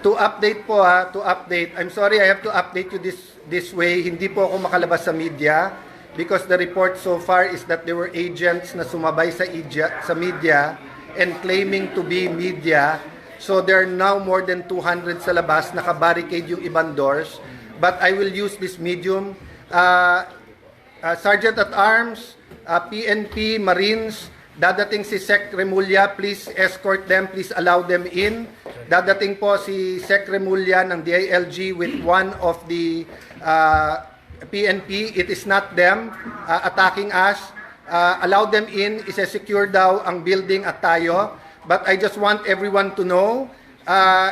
To update po to update. I'm sorry I have to update you this way. Hindi po ako makalabas sa media because the report so far is that there were agents na sumabay sa media and claiming to be media. So there are now more than 200 sa labas, naka-barricade yung ibang doors. But I will use this medium. Sergeant at Arms, PNP, Marines, dadating si Sec Remulla, please escort them, please allow them in. Dadating po si Sec Remulla ng DILG with one of the PNP. It is not them attacking us. Allow them in, isa-secure daw ang building at tayo. But I just want everyone to know,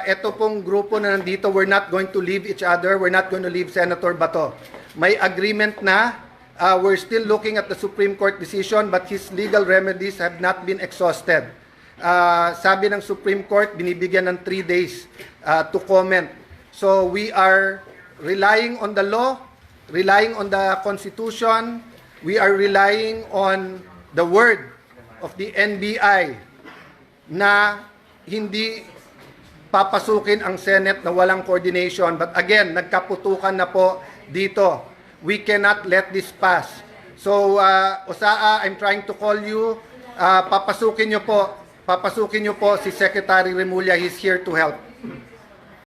ito pong grupo na nandito, we're not going to leave each other, we're not going to leave Senator Bato. May agreement na. We're still looking at the Supreme Court decision but his legal remedies have not been exhausted. Sabi ng Supreme Court, binibigyan ng 3 days to comment. So we are relying on the law, relying on the Constitution, we are relying on the word of the NBI na hindi papasukin ang Senate na walang coordination. But again, nagkaputukan na po dito. We cannot let this pass. So, Osaa, I'm trying to call you. Papasukin nyo po si Secretary Remulla. He's here to help.